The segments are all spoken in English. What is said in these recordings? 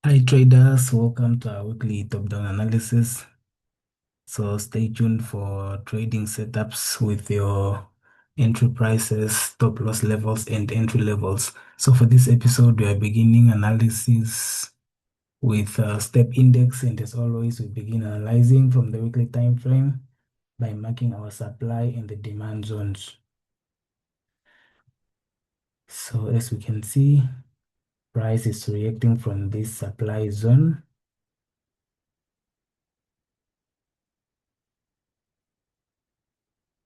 Hi traders, welcome to our weekly top-down analysis. So stay tuned for trading setups with your entry prices, stop loss levels, and entry levels. So for this episode, we are beginning analysis with step index, and as always, we begin analyzing from the weekly time frame by marking our supply and the demand zones. So as we can see, price is reacting from this supply zone.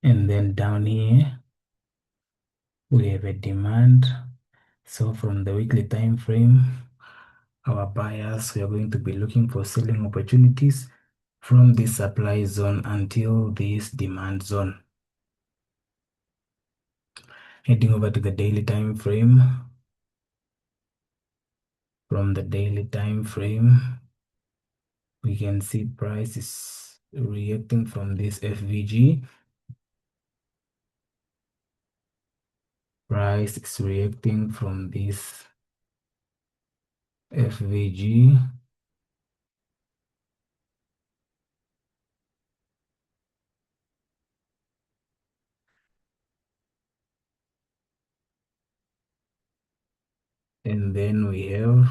And then down here, we have a demand. So from the weekly time frame, our buyers, we are going to be looking for selling opportunities from this supply zone until this demand zone. Heading over to the daily time frame. From the daily time frame, we can see price is reacting from this FVG. Price is reacting from this FVG. And then we have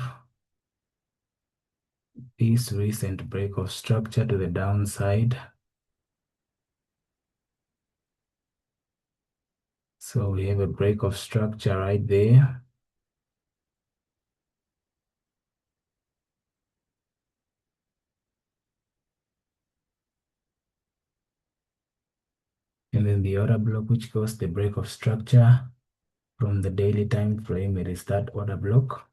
this recent break of structure to the downside. So we have a break of structure right there. And then the order block, which caused the break of structure from the daily time frame, it is that order block.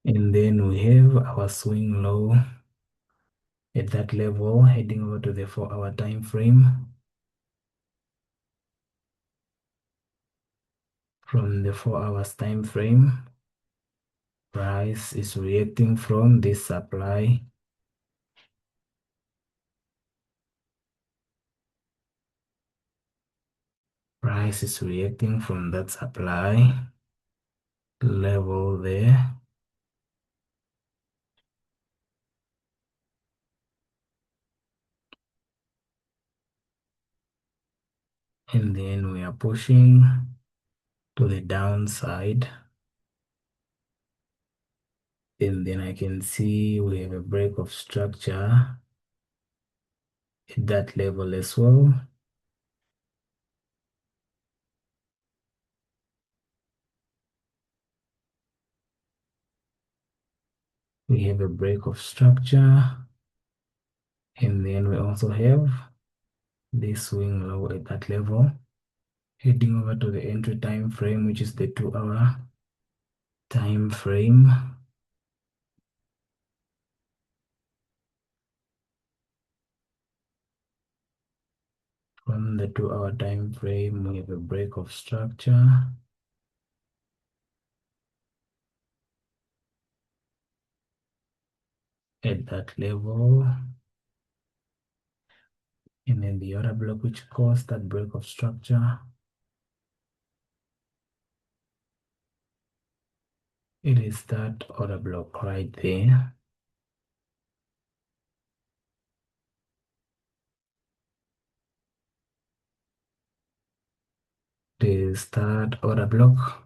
And then we have our swing low at that level, heading over to the 4-hour time frame. From the 4 hours time frame, price is reacting from this supply. Price is reacting from that supply level there. And then we are pushing to the downside. And then I can see we have a break of structure at that level as well. We have a break of structure. And then we also have this swing low at that level. Heading over to the entry time frame, which is the 2-hour time frame. From the 2-hour time frame, we have a break of structure at that level. And then the other block which caused that break of structure, it is that other block right there. It is that other block.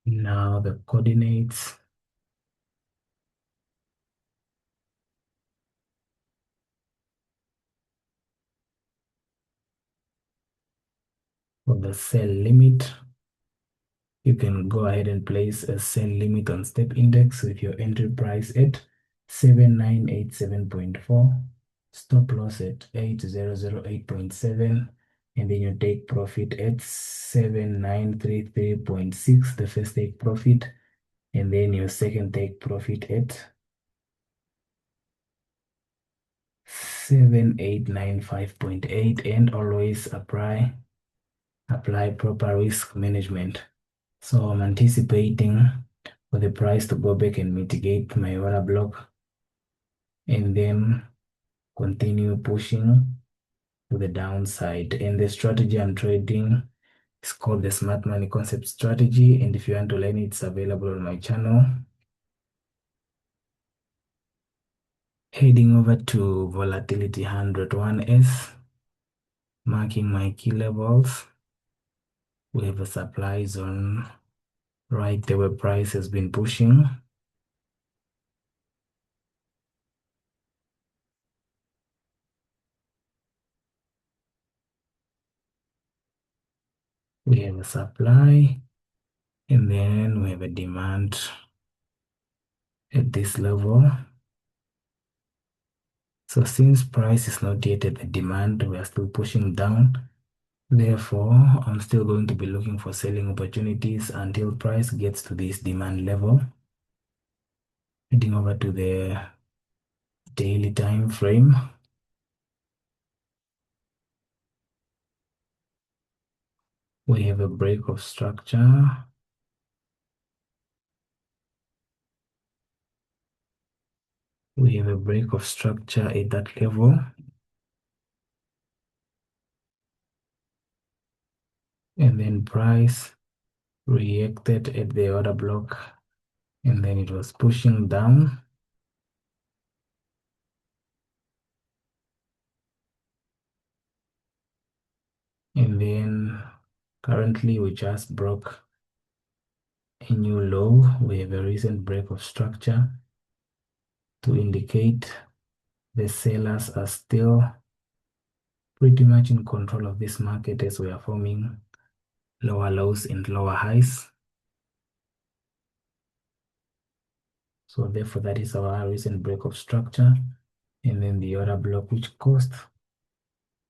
Now the coordinates for the sell limit. You can go ahead and place a sell limit on step index with your entry price at 7987.4, stop loss at 8008.7, and then you take profit at 7933.6, the first take profit, and then your second take profit at 7895.8, and always apply apply proper risk management. So I'm anticipating for the price to go back and mitigate my order block and then continue pushing to the downside. And the strategy I'm trading is called the Smart Money Concept Strategy. And if you want to learn it, it's available on my channel. Heading over to Volatility 101S, marking my key levels. We have a supply zone right there where price has been pushing. We have a supply and then we have a demand at this level. So since price is not yet at the demand, we are still pushing down. Therefore, I'm still going to be looking for selling opportunities until price gets to this demand level. Heading over to the daily time frame. We have a break of structure. We have a break of structure at that level. And then price reacted at the order block and then it was pushing down. And then currently we just broke a new low. We have a recent break of structure to indicate the sellers are still pretty much in control of this market as we are forming lower lows and lower highs. So therefore that is our recent break of structure. And then the order block which caused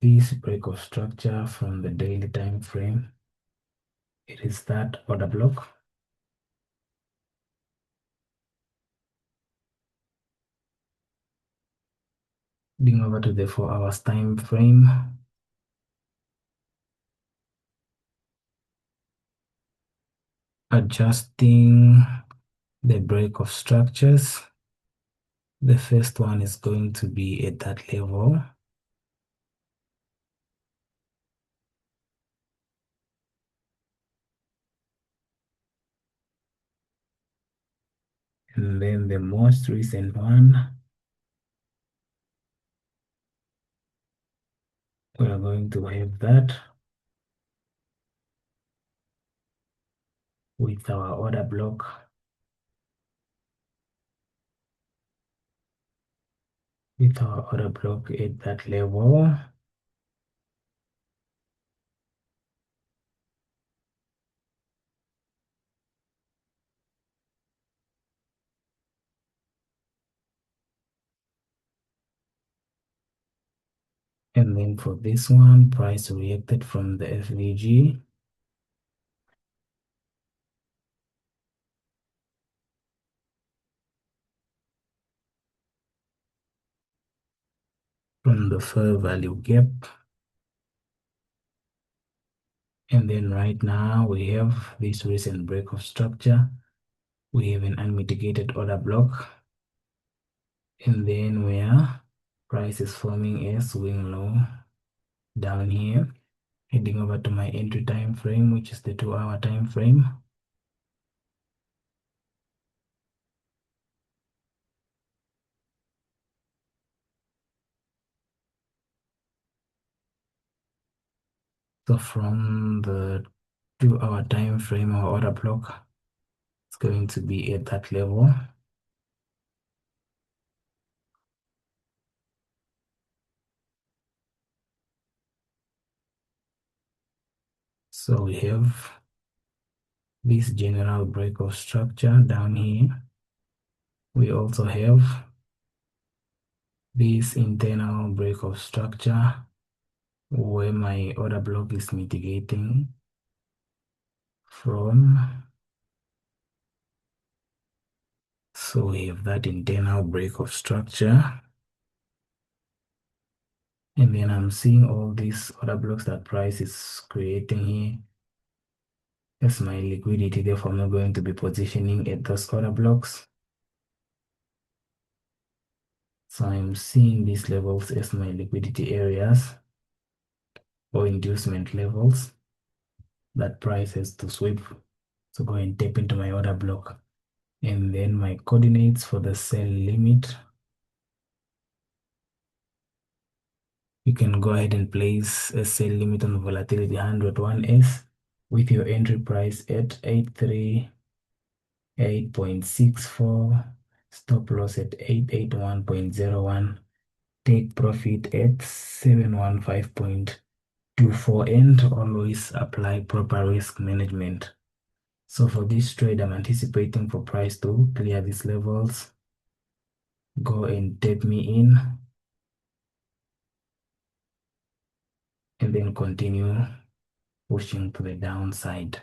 this break of structure from the daily time frame, it is that order block. Heading over to the 4 hours time frame. Adjusting the break of structures. The first one is going to be at that level. And then the most recent one, we are going to have that with our order block. With our order block at that level. And then for this one, price reacted from the FVG. From the fair value gap. And then right now we have this recent break of structure. We have an unmitigated order block. And then where price is forming a swing low down here. Heading over to my entry time frame, which is the 2-hour time frame. So from the 2-hour time frame, our order block is going to be at that level. So we have this general break of structure down here. We also have this internal break of structure where my order block is mitigating from. So we have that internal break of structure. And then I'm seeing all these order blocks that price is creating here. That's my liquidity, therefore I'm not going to be positioning at those order blocks. So I'm seeing these levels as my liquidity areas or inducement levels that price has to sweep. So go and tap into my order block. And then my coordinates for the sell limit. You can go ahead and place a sell limit on volatility 101S with your entry price at 838.64, stop loss at 881.01, take profit at 715.24, and always apply proper risk management. So for this trade, I'm anticipating for price to clear these levels. Go and tap me in and then continue pushing to the downside.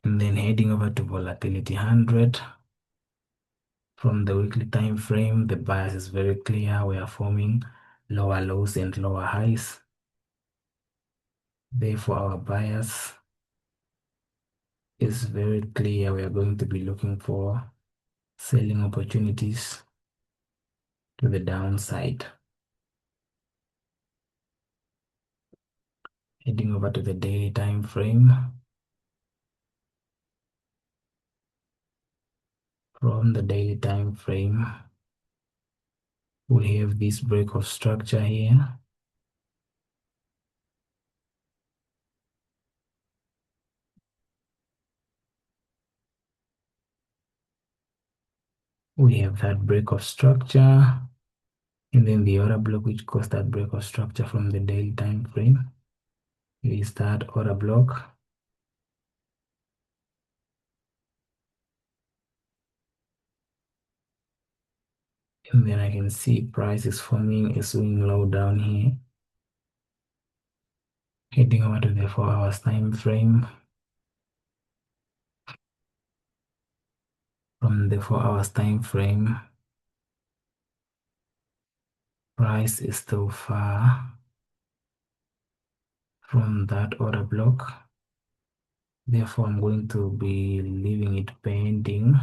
And then heading over to volatility 100. From the weekly time frame, the bias is very clear. We are forming lower lows and lower highs. Therefore, our bias is very clear. We are going to be looking for selling opportunities to the downside. Heading over to the daily time frame. From the daily time frame, we have this break of structure here. We have that break of structure, and then the order block which caused that break of structure from the daily time frame is that order block. And then I can see price is forming a swing low down here. Heading over to the 4 hours time frame. From the 4 hours time frame, price is still far from that order block. Therefore, I'm going to be leaving it pending.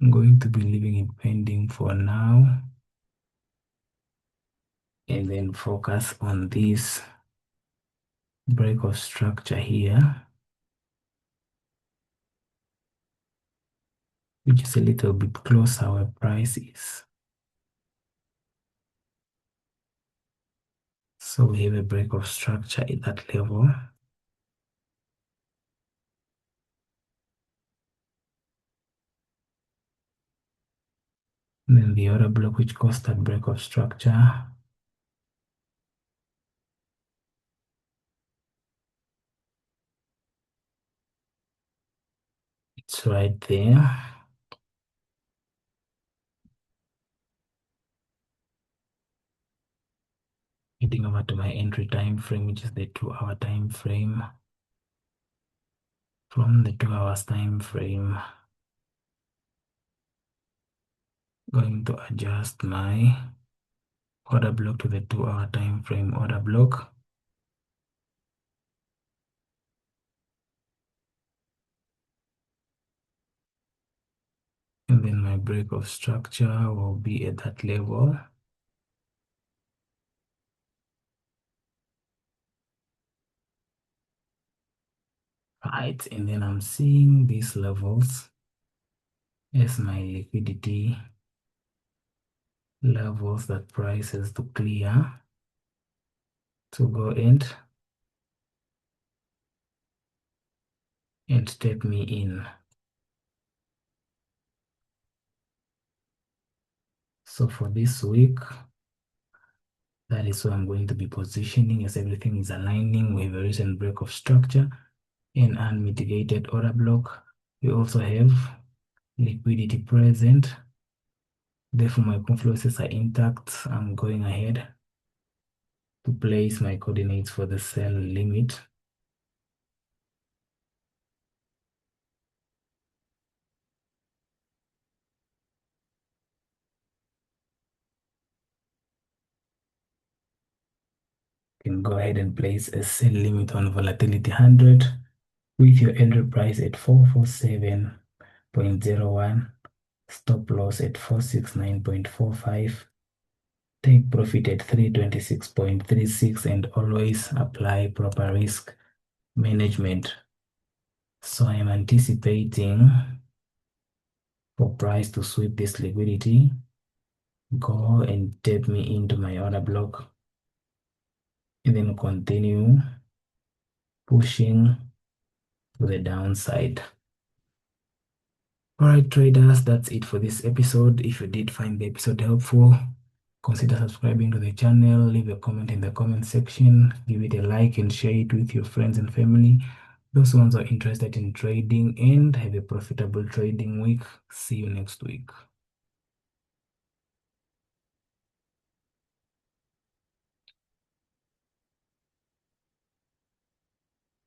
I'm going to be leaving it pending for now. And then focus on this break of structure here, which is a little bit closer where price is. So we have a break of structure at that level. And then the other block which caused that break of structure, it's right there. Heading over to my entry time frame, which is the 2-hour time frame. From the 2 hours time frame, going to adjust my order block to the 2-hour time frame order block. And then my break of structure will be at that level. Right, and then I'm seeing these levels as my liquidity levels that price has to clear to go and take me in. So for this week, that is where I'm going to be positioning as everything is aligning. We have a recent break of structure and unmitigated order block. We also have liquidity present. Therefore, my confluences are intact. I'm going ahead to place my coordinates for the sell limit. Can go ahead and place a sell limit on volatility 100 with your entry price at 447.01, stop loss at 469.45, take profit at 326.36, and always apply proper risk management. So I am anticipating for price to sweep this liquidity, go and tap me into my order block, and then continue pushing to the downside. All right, traders, that's it for this episode. If you did find the episode helpful, consider subscribing to the channel, leave a comment in the comment section, give it a like and share it with your friends and family. Those ones are interested in trading, and have a profitable trading week. See you next week.